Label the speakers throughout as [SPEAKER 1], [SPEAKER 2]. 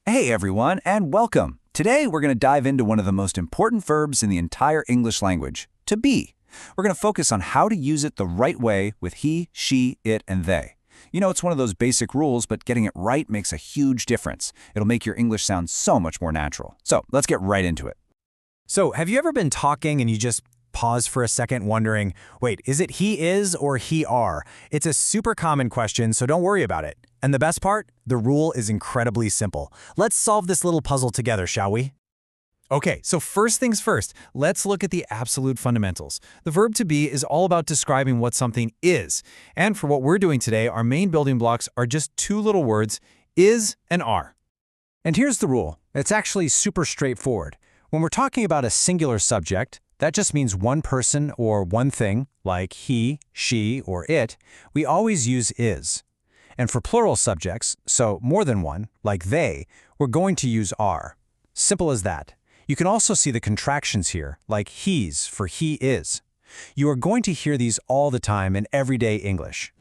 [SPEAKER 1] Hey everyone, and welcome. Today we're going to dive into one of the most important verbs in the entire English language, to be. We're going to focus on how to use it the right way with he, she, it, and they. You know, it's one of those basic rules, but getting it right makes a huge difference. It'll make your English sound so much more natural. So let's get right into it.
[SPEAKER 2] So, have you ever been talking and you just pause for a second wondering, wait, is it he is or he are? It's a super common question, so don't worry about it. And the best part? The rule is incredibly simple. Let's solve this little puzzle together, shall we? Okay, so first things first, let's look at the absolute fundamentals. The verb to be is all about describing what something is. And for what we're doing today, our main building blocks are just two little words, is and are. And here's the rule. It's actually super straightforward. When we're talking about a singular subject, that just means one person or one thing, like he, she, or it, we always use is. And for plural subjects, so more than one, like they, we're going to use are. Simple as that. You can also see the contractions here, like he's for he is. You are going to hear these all the time in everyday English.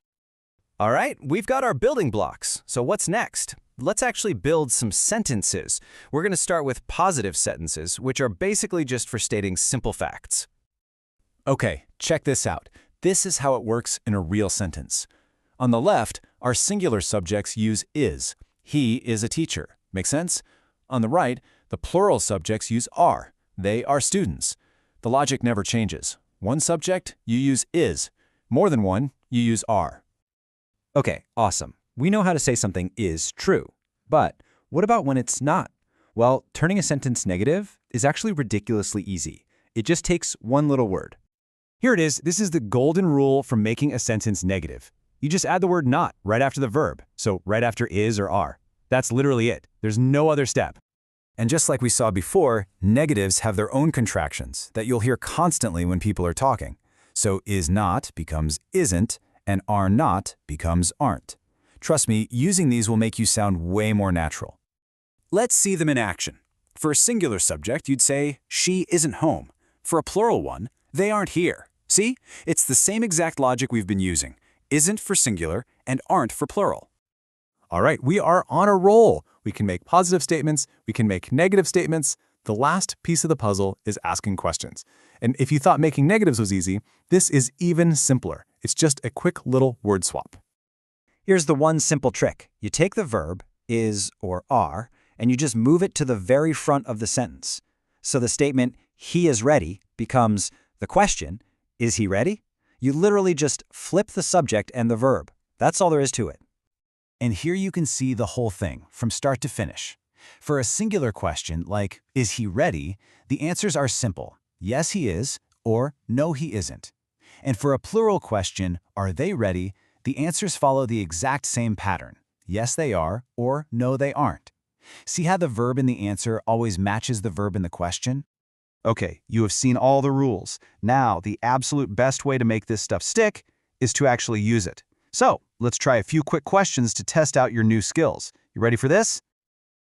[SPEAKER 3] All right, we've got our building blocks. So what's next? Let's actually build some sentences. We're going to start with positive sentences, which are basically just for stating simple facts.
[SPEAKER 1] Okay, check this out. This is how it works in a real sentence. On the left, our singular subjects use is. He is a teacher. Make sense? On the right, the plural subjects use are. They are students. The logic never changes. One subject, you use is. More than one, you use are.
[SPEAKER 4] Okay, awesome. We know how to say something is true. But what about when it's not? Well, turning a sentence negative is actually ridiculously easy. It just takes one little word.
[SPEAKER 2] Here it is. This is the golden rule for making a sentence negative. You just add the word not right after the verb, so right after is or are. That's literally it. There's no other step.
[SPEAKER 1] And just like we saw before, negatives have their own contractions that you'll hear constantly when people are talking. So is not becomes isn't, and are not becomes aren't. Trust me, using these will make you sound way more natural. Let's see them in action. For a singular subject, you'd say, she isn't home. For a plural one, they aren't here. See? It's the same exact logic we've been using. Isn't for singular and aren't for plural.
[SPEAKER 2] All right, we are on a roll. We can make positive statements, we can make negative statements. The last piece of the puzzle is asking questions. And if you thought making negatives was easy, this is even simpler. It's just a quick little word swap.
[SPEAKER 4] Here's the one simple trick. You take the verb, is or are, and you just move it to the very front of the sentence. So the statement, he is ready, becomes the question, is he ready? You literally just flip the subject and the verb. That's all there is to it.
[SPEAKER 1] And here you can see the whole thing, from start to finish. For a singular question like, is he ready? The answers are simple. Yes, he is, or no, he isn't. And for a plural question, are they ready? The answers follow the exact same pattern. Yes, they are, or no, they aren't. See how the verb in the answer always matches the verb in the question? Okay, you have seen all the rules. Now, the absolute best way to make this stuff stick is to actually use it. So, let's try a few quick questions to test out your new skills. You ready for this?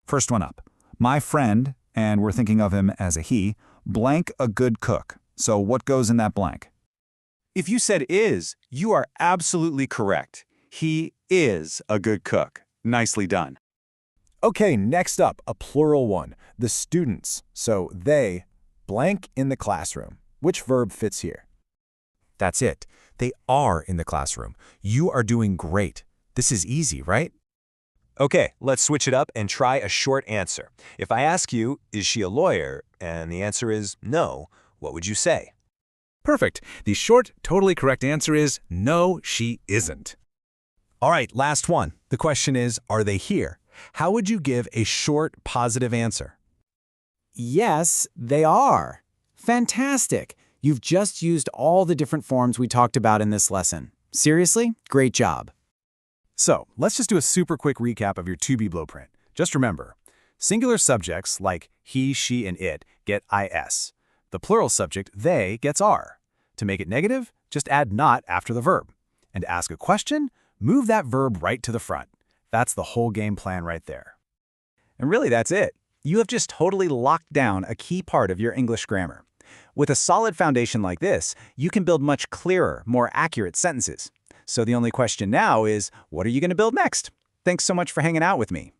[SPEAKER 1] First one up. My friend, and we're thinking of him as a he, blank a good cook. So what goes in that blank?
[SPEAKER 5] If you said is, you are absolutely correct. He is a good cook. Nicely done.
[SPEAKER 2] Okay, next up, a plural one, the students. So they blank in the classroom. Which verb fits here? That's it. They are in the classroom. You are doing great. This is easy, right?
[SPEAKER 3] Okay, let's switch it up and try a short answer. If I ask you, is she a lawyer? And the answer is no, what would you say?
[SPEAKER 6] Perfect. The short, totally correct answer is no, she isn't.
[SPEAKER 2] All right, last one. The question is, are they here? How would you give a short, positive answer?
[SPEAKER 7] Yes, they are. Fantastic. You've just used all the different forms we talked about in this lesson. Seriously, great job.
[SPEAKER 2] So, let's just do a super quick recap of your to-be blueprint. Just remember, singular subjects like he, she, and it get is. The plural subject, they, gets are. To make it negative, just add not after the verb. And to ask a question, move that verb right to the front. That's the whole game plan right there.
[SPEAKER 4] And really, that's it. You have just totally locked down a key part of your English grammar. With a solid foundation like this, you can build much clearer, more accurate sentences. So the only question now is, what are you going to build next? Thanks so much for hanging out with me.